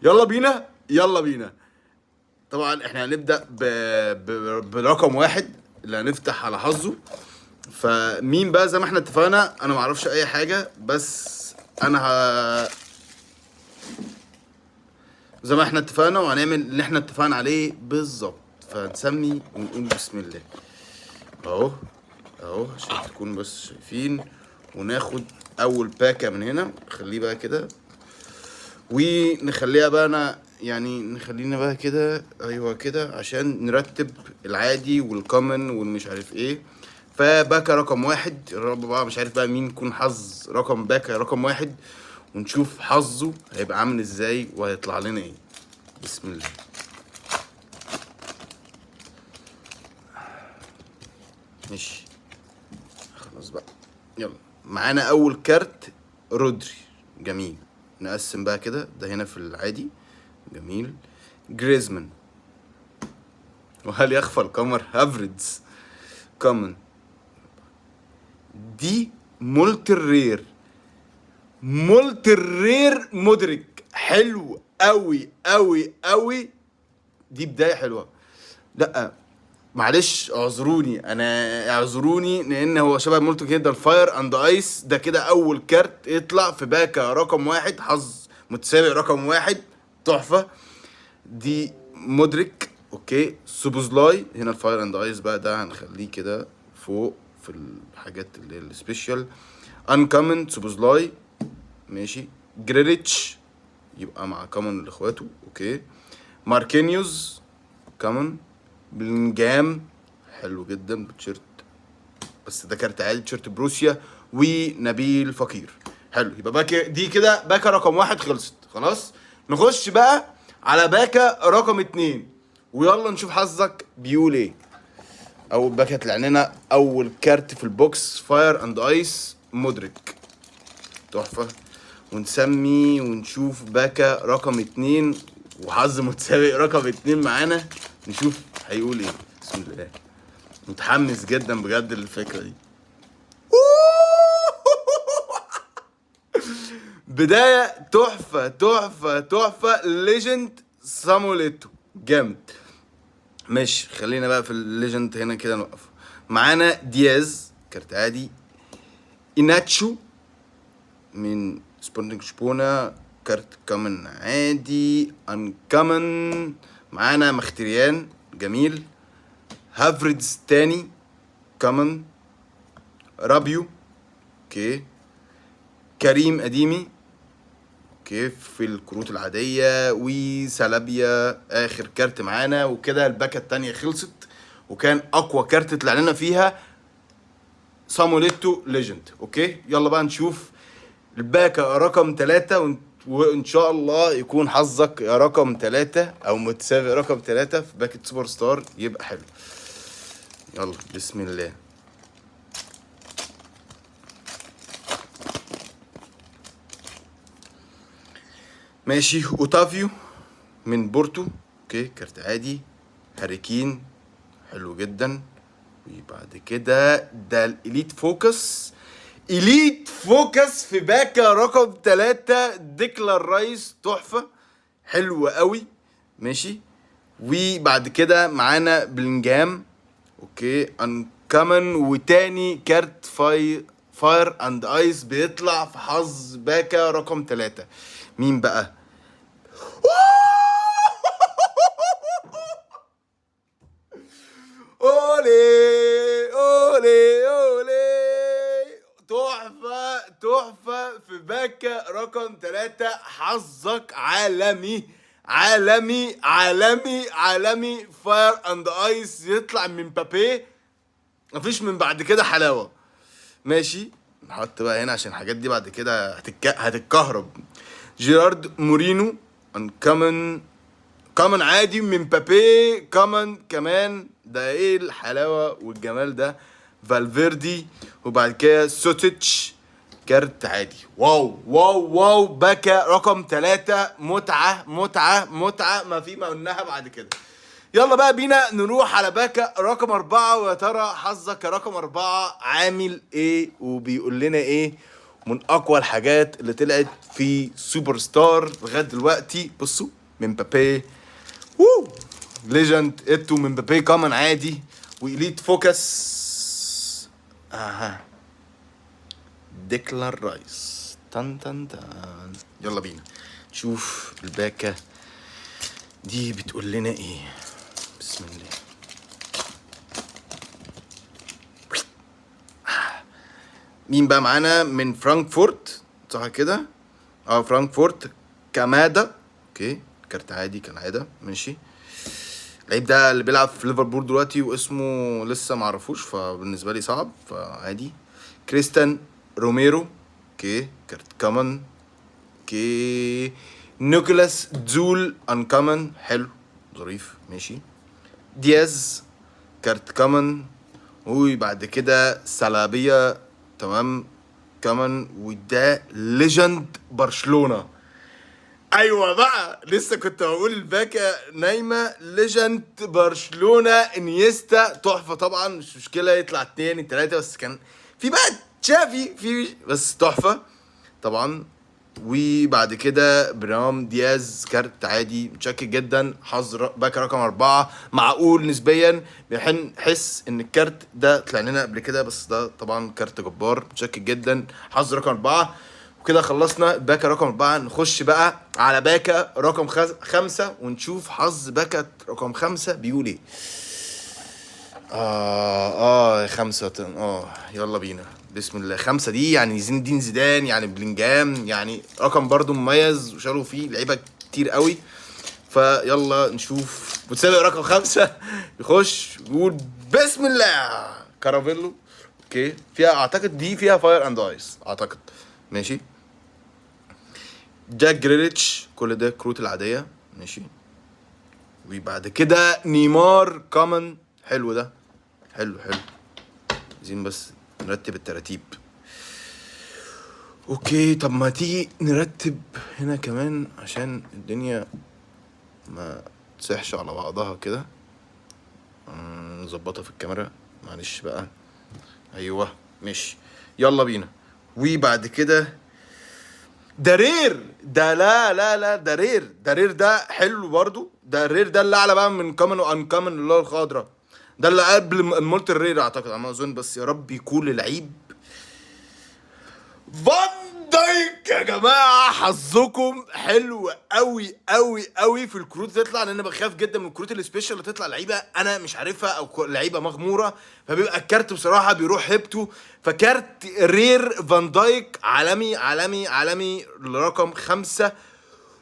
يلا بينا يلا بينا. طبعا احنا هنبدأ برقم واحد اللي هنفتح على حظه. فمين بقى؟ زي ما احنا اتفقنا انا معرفش اي حاجة، بس انا زي ما احنا اتفقنا وهنعمل اللي احنا اتفقنا عليه بالظبط. فهنسمي ونقول بسم الله اهو اهو عشان تكونوا بس شايفين. وناخد اول باكة من هنا، خليه بقى كده ونخليها بقى نخلينا بقى كده، ايوه كده، عشان نرتب العادي والكومن والمش عارف ايه. فباكا رقم واحد، الرب بقى مش عارف بقى مين يكون حظ رقم باكا رقم واحد، ونشوف حظه هيبقى عامل ازاي وهيطلع لنا ايه. بسم الله. ماشي خلاص بقى، يلا. معانا اول كارت رودري، جميل. نقسم بقى كده، ده هنا في العادي، جميل. جريزمان، وهل يخفى القمر؟ هافريدز كومن. دي مولتر رير مدرك، حلو قوي قوي قوي. دي بدايه حلوه. لا معلش اعذروني لان هو شبه مولتو كده. الفاير اند ايس ده كده اول كارت يطلع في باكا رقم واحد، حظ متسابق رقم واحد، تحفه. دي مدرك، اوكي. سوبوزلاي، هنا الفاير اند ايس بقى ده هنخليه كده فوق في الحاجات اللي هي السبيشال. انكومن سوبوزلاي، ماشي. جريليتش يبقى مع كومن لاخواته، اوكي. ماركينيوز كومن. بلينجهام حلو جدا بتشيرت، بس ده كارت عادي، تيشيرت بروسيا. ونبيل فقير، حلو. يبقى باكا دي كده باكا رقم واحد خلصت خلاص. نخش بقى على باكا رقم اتنين، ويلا نشوف حظك بيقول ايه. اول باكا طلع لنا اول كارت في البوكس، فاير اند ايس مدرك، تحفه. ونسمي ونشوف باكا رقم اتنين، وحظ متسابق رقم اتنين معانا، نشوف هيقول ايه. بسم الله. متحمس جدا بجد للفكره دي. بدايه تحفه تحفه تحفه. ليجند ساموليتو، جامد. ماشي، خلينا بقى في الليجند هنا كده نوقف. معانا دياز، كارت عادي. إيناتشو من سبورتنج شبونة، كارت كامن عادي. انكامن. معانا مختريان، جميل. هافريدز تاني كامن. رابيو، اوكي. كريم اديمي، اوكي، في الكروت العادية. وسلابيا اخر كارت معانا، وكده الباكة التانية خلصت. وكان اقوى كارت طلع لنا فيها ساموليتو ليجند، اوكي. يلا بقى نشوف الباكة رقم 3، وان شاء الله يكون حظك يا رقم 3 او متساوي رقم 3 في باكة سوبر ستار، يبقى حلو. يلا بسم الله. ماشي، اوتافيو من بورتو، اوكي، كارت عادي. هاريكين، حلو جدا. وبعد كده ده الاليت فوكس، اليت فوكس في باكا رقم 3، ديكلان رايس، تحفة، حلو قوي، ماشي. وبعد كده معانا بلينجهام، اوكي، انكمن. وتاني كارت فاير اند ايس بيطلع في حظ باكا رقم 3. مين بقى؟ اولي اولي اولي، تحفة تحفة في باكا رقم 3. حظك عالمي عالمي عالمي عالمي. فاير اند ايس يطلع من بابي، مفيش من بعد كده حلاوة. ماشي، نحط بقى هنا عشان الحاجات دي بعد كده هتتكهرب. جيرارد مورينو انكمن، كمان عادي من بابي، كمان كمان، ده ايه الحلاوه والجمال ده. فالفيردي. وبعد كده سوتيتش، كارت عادي. واو واو واو. باكا رقم 3، متعه متعه متعه، ما في ما قلناها بعد كده. يلا بقى بينا نروح على باكا رقم 4، ويا ترى حظك يا رقم 4 عامل ايه وبيقول لنا ايه. من اقوى الحاجات اللي طلعت في سوبر ستار لغايه دلوقتي. بصوا من مبابي، ليجند اتو من مبابي كمان عادي، وإليت فوكس ديكلان رايس. تن تن تن. يلا بينا نشوف الباكة دي بتقول لنا ايه. بسم الله. مين بقى معانا من فرانكفورت؟ صح كده؟ فرانكفورت كامادا. اوكي كارت عادي كالعاده. ماشي. اللعيب ده اللي بيلعب في ليفربول دلوقتي واسمه لسه معرفوش، فبالنسبه لي صعب فعادي. كريستيان روميرو. اوكي كارت كامان. اوكي نيكولاس زول انكامن، حلو ظريف. ماشي. دياز كارت كامان. وبعد كده سلابية تمام كمان، وده ليجند برشلونة. ايوه بقى لسه كنت بقول الباكا نايمه. ليجند برشلونه انيستا تحفه طبعا، مش مشكله يطلع 2 3 بس كان في بقى تشافي في بس تحفه طبعا. وبعد كده برام دياز كارت عادي متشكك جدا. حظ باكا رقم 4 معقول نسبيا، بنحس ان الكارت ده طلع لنا قبل كده، بس ده طبعا كارت جبار متشكك جدا. حظ رقم 4. وكده خلصنا باكا رقم 4. نخش بقى على باكا رقم 5 ونشوف حظ باكا رقم 5 بيقول ايه. 5 يلا بينا بسم الله. 5 دي يعني زين الدين زيدان، يعني بلينجهام، يعني رقم برضو مميز وشالوا فيه لعيبه كتير قوي. فيلا نشوف متسابق رقم 5 يخش يقول بسم الله. كارافيلو. اوكي فيها اعتقد دي فيها فاير اند ايس اعتقد. ماشي. جاك جريليتش. كل ده كروت العاديه. ماشي. وبعد كده نيمار كومن. حلو ده، حلو. عايزين بس نرتب التراتيب. اوكي طب ما تيجي نرتب هنا كمان عشان الدنيا ما تصحش على بعضها كده. نظبطها في الكاميرا معلش بقى. ايوه ماشي يلا بينا. وبعد كده دارير ده. لا دارير ده حلو برضو. دارير ده اللي اعلى بقى من كامن وان كامن اللي هو الخضرا ده، اللي قبل المولت الرير اعتقد على ما اظن. بس يا رب يكون لعيب فان دايك. يا جماعه حظكم حلو قوي في الكروت تطلع، لان انا بخاف جدا من الكروت السبيشال اللي تطلع لعيبه انا مش عارفها او لعيبه مغموره، فبيبقى الكارت بصراحه بيروح هيبته. فكارت رير فان دايك عالمي رقم 5.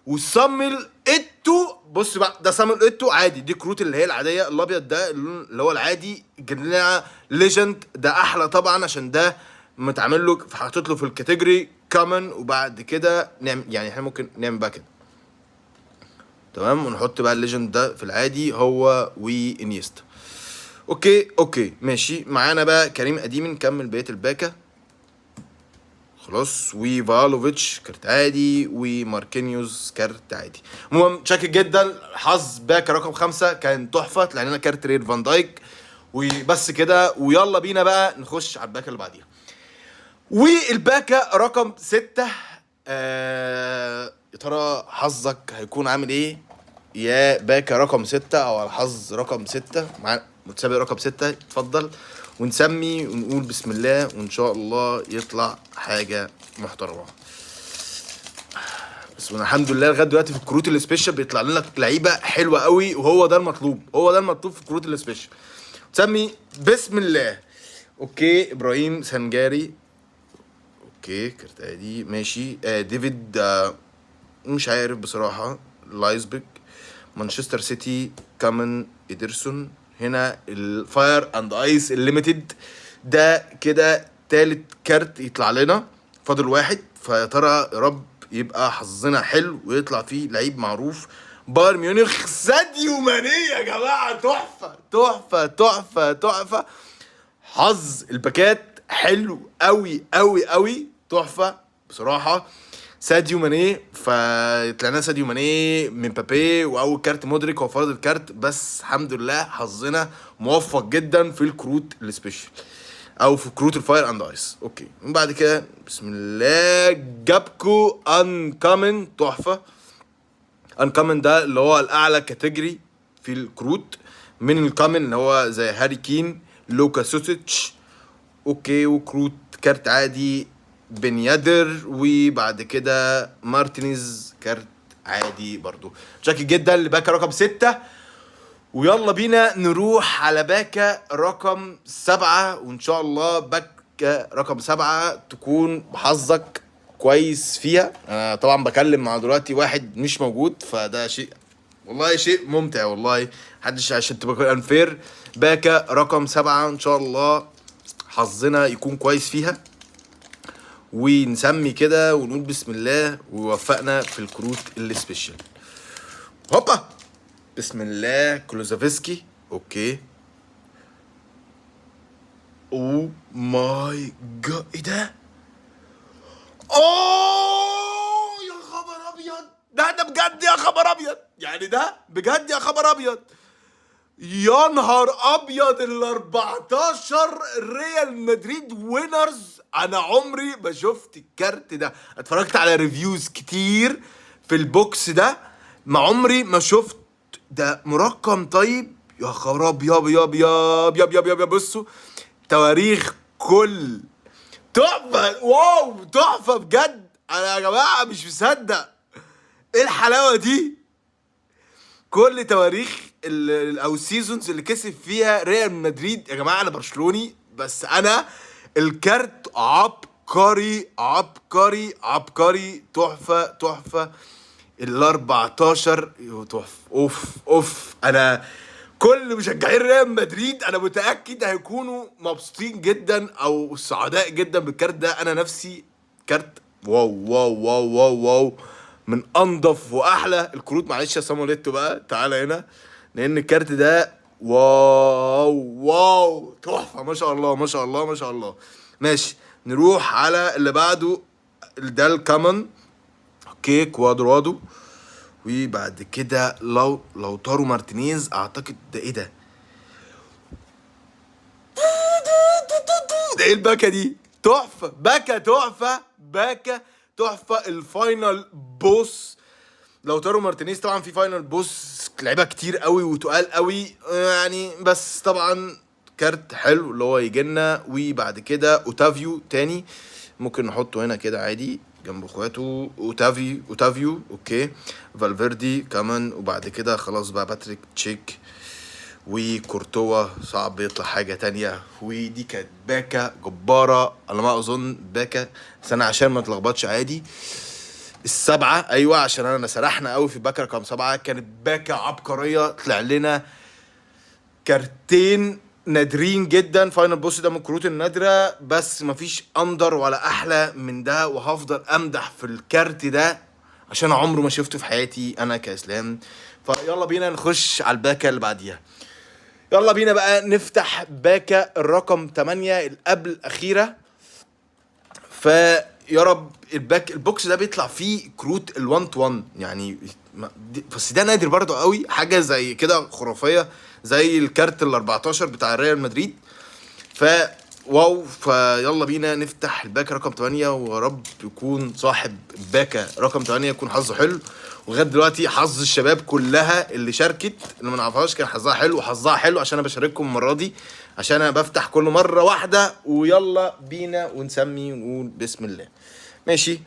وصامل اتو. بص بقى ده صامل اتو عادي، دي كروت اللي هي العاديه. الابيض ده اللي هو العادي جبنا ليجند ده احلى طبعا عشان ده متعمل له حاطط له في الكاتيجوري كامن. وبعد كده نعمل يعني احنا ممكن نعمل بقى كده تمام، ونحط بقى الليجند ده في العادي هو وانيستا. اوكي ماشي. معانا بقى كريم اديمي. نكمل بقيه الباكا خلاص. وفالوفيتش كارت عادي، وماركينيوز كارت عادي. المهم شاكر جدا. حظ باك رقم 5 كان تحفه. طلع لنا كارت رير فان دايك وبس كده. ويلا بينا بقى نخش على الباكا اللي بعديها. والباكا رقم 6. يا ترى حظك هيكون عامل ايه يا باكا رقم 6 او على حظ رقم 6 مع متسابق رقم 6؟ اتفضل ونسمي ونقول بسم الله وان شاء الله يطلع حاجه محترمه. بس الحمد لله لغايه دلوقتي في الكروت السبيشال بيطلع لنا لعيبه حلوه قوي، وهو ده المطلوب، في الكروت السبيشال. تسمي بسم الله. اوكي ابراهيم سنجاري. اوكي كارت عادي ماشي. ديفيد مش عارف بصراحه. لايزبيك. مانشستر سيتي كامن إيدرسون. هنا الفاير اند ايس الليميتد ده كده تالت كارت يطلع لنا، فاضل واحد. فيا ترى يا رب يبقى حظنا حلو ويطلع فيه لعيب معروف. بايرن ميونخ ساديو ماني يا جماعه. تحفه. حظ الباكات حلو قوي تحفه بصراحه. ساديو ماني. فطلعنا ساديو ماني من بابي، واول كارت مودريك هو فرض الكارت. بس الحمد لله حظنا موفق جدا في الكروت السبيشال. او في كروت الفاير اند ايس. اوكي، من بعد كده بسم الله جابكو انكامن تحفه. انكامن ده اللي هو الاعلى كاتيجوري في الكروت من الكامن، اللي هو زي هاري كين، لوكا سوتيتش. اوكي، وكروت كارت عادي بن يادر، وبعد كده مارتينيز كارت عادي برضو. شاكر جدا لباكا رقم 6. ويلا بينا نروح على باكا رقم 7، وان شاء الله باكا رقم 7 تكون حظك كويس فيها. انا طبعا بكلم مع دلوقتي واحد مش موجود، فده شيء والله شيء ممتع والله، محدش عشان تبقى انفير. باكا رقم 7 ان شاء الله حظنا يكون كويس فيها، ونسمي كده ونقول بسم الله ويوفقنا في الكروت السبيشال. هوبا بسم الله كلوزافسكي. اوكي، او ماي جاد، ايه ده؟ اوه يا خبر ابيض، ده بجد يا خبر ابيض، يعني ده بجد يا خبر ابيض. يا نهار ابيض، ال 14 ريال مدريد وينرز. انا عمري ما شفت الكارت ده، اتفرجت على ريفيوز كتير في البوكس ده، ما عمري ما شفت ده مرقم. طيب يا خراب ياب ياب ياب ياب ياب ياب، بصوا تواريخ كل تحفه، واو تحفه بجد. انا يا جماعه مش مصدق ايه الحلاوه دي. كل تواريخ او السيزونز اللي كسب فيها ريال مدريد. يا جماعه انا برشلوني، بس انا الكارت عبقري عبقري عبقري، تحفه تحفه. ال 14 تحفه، اوف. انا كل مشجعين ريال مدريد انا متاكد هيكونوا مبسوطين جدا او سعداء جدا بالكارت ده. انا نفسي كارت واو واو واو واو واو، من انضف واحلى الكروت. معلش يا ساموليتو بقى تعالى هنا، لان الكارت ده واو واو تحفه، ما شاء الله ما شاء الله ما شاء الله. ماشي، نروح على اللي بعده، ده الكامن. اوكي، كوادرادو. وبعد كده لو تارو مارتينيز، اعتقد ده ايه ده؟ ده ايه الباكا دي؟ تحفه، باكا تحفه، باكا تحفه. الفاينل بوس لو تارو مارتينيز. طبعا في فاينل بوس لعيبه كتير قوي وتقال قوي يعني، بس طبعا كارت حلو اللي هو يجينا. وبعد كده اوتافيو تاني، ممكن نحطه هنا كده عادي جنب اخواته. اوتافيو اوكي. فالفيردي كمان. وبعد كده خلاص بقى باتريك تشيك وكورتوا، صعب يطلع حاجة تانية. ودي كانت باكا جبارة على ما اظن. باكا سنة عشان ما تلخبطش عادي، السبعة ايوه، عشان انا سرحنا قوي في باكا رقم 7. كانت باكا عبقرية، طلع لنا كارتين نادرين جدا. فاينل بوس ده من الكروت النادرة، بس مفيش اندر ولا احلى من ده، وهفضل امدح في الكارت ده عشان عمره ما شفته في حياتي انا كاسلام. فيلا بينا نخش على الباكا اللي بعديها. يلا بينا بقى نفتح باكا الرقم 8 القبل الاخيرة. فيا رب البوكس ده بيطلع فيه كروت ال1 تو 1 يعني، بس ده نادر برضو قوي، حاجة زي كده خرافية زي الكارت ال 14 بتاع ريال مدريد. واو. فيلا بينا نفتح الباكا رقم 8، ويا رب يكون صاحب باكا رقم 8 يكون حظه حلو. ولغايه دلوقتي حظ الشباب كلها اللي شاركت اللي ما نعرفهاش كان حظها حلو، وحظها حلو عشان انا بشارككم المره دي، عشان انا بفتح كل مره واحده. ويلا بينا ونسمي ونقول بسم الله. ماشي،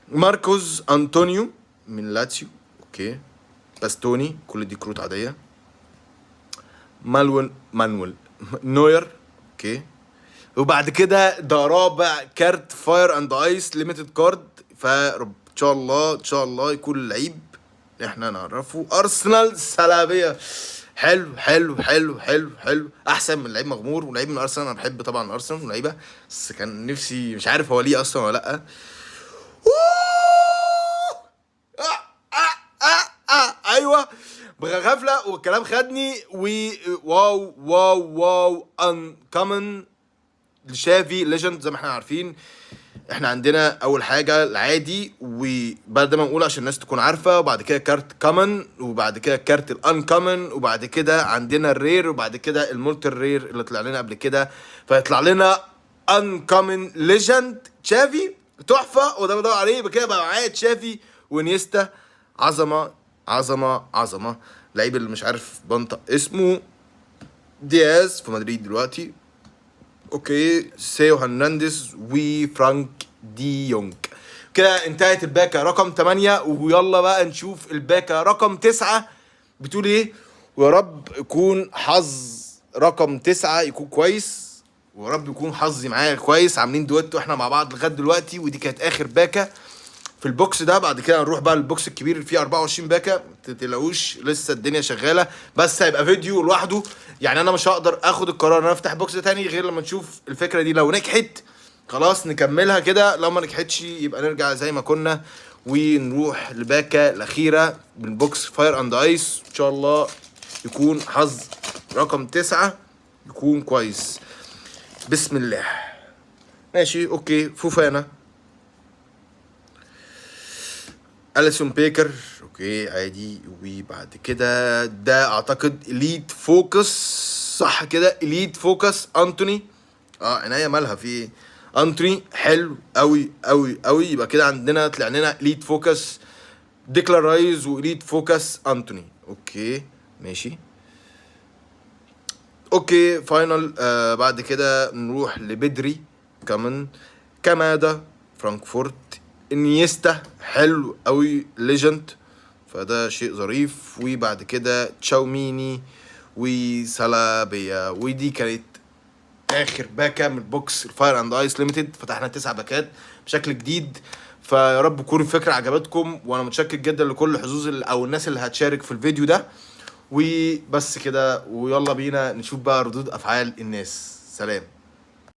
ماركوس انطونيو من لاتسيو. اوكي، باستوني، كل دي كروت عاديه. مانويل نوير. اوكي، وبعد كده ده رابع كارت فاير اند ايس ليميتد كارد. ان شاء الله ان شاء الله يكون اللعيب احنا نعرفه ارسنال سلابيه. حلو حلو حلو حلو حلو، احسن من لعيب مغمور ولعيب من ارسنال. انا بحب طبعا ارسنال ولعيبه، بس كان نفسي مش عارف هو ليه اصلا ولا لا. ايوه بغفله والكلام خدني. واو واو واو ان كومن لشافي ليجند زي ما احنا عارفين. احنا عندنا اول حاجه العادي، وبعد ما نقول عشان الناس تكون عارفه، وبعد كده كارت كومن، وبعد كده كارت الانكومن، وبعد كده عندنا الرير، وبعد كده المولت الرير اللي طلع لنا قبل كده. فيطلع لنا انكومن ليجند تشافي تحفه، وده بدور عليه. يبقى كده بقى معايا تشافي وانيستا، عظمه عظمه عظمه. لعيب اللي مش عارف بنطق اسمه، دياز في مدريد دلوقتي. اوكي، سيو هرنانديز وفرانك دي يونج. كده انتهت الباكا رقم 8، ويلا بقى نشوف الباكا رقم 9 بتقول ايه. ويا رب يكون حظ رقم 9 يكون كويس، ويا رب يكون حظي معايا كويس. عاملين دويتو احنا مع بعض لغايه دلوقتي، ودي كانت اخر باكا في البوكس ده. بعد كده نروح بقى للبوكس الكبير اللي فيه 24 باكا. متقلقوش لسه الدنيا شغاله، بس هيبقى فيديو لوحده. يعني انا مش هقدر اخد القرار ان انا افتح بوكس تاني غير لما نشوف الفكره دي. لو نجحت خلاص نكملها كده، لو ما نجحتش يبقى نرجع زي ما كنا ونروح لباكا الاخيره من بوكس فاير اند ايس. ان شاء الله يكون حظ رقم 9 يكون كويس. بسم الله. ماشي اوكي، فوفانا، أليسون بيكر، اوكي عادي. وبعد كده ده اعتقد اليت فوكس، صح كده؟ اليت فوكس انتوني. عناية مالها في ايه؟ انتوني حلو قوي قوي قوي. يبقى كده عندنا طلع لنا اليت فوكس ديكلان رايز واليت فوكس انتوني. اوكي ماشي اوكي فاينل. بعد كده نروح لبدري كمان، كمادا فرانكفورت، انيستا حلو قوي ليجند، فده شيء ظريف. وبعد كده تشاوميني وسالابيا. ودي كانت اخر باكا من بوكس الفاير اند ايس ليميتد. فتحنا 9 باكات بشكل جديد. فيا رب تكون الفكره عجبتكم، وانا متشكر جدا لكل حظوظ او الناس اللي هتشارك في الفيديو ده. وبس كده، ويلا بينا نشوف بقى ردود افعال الناس. سلام.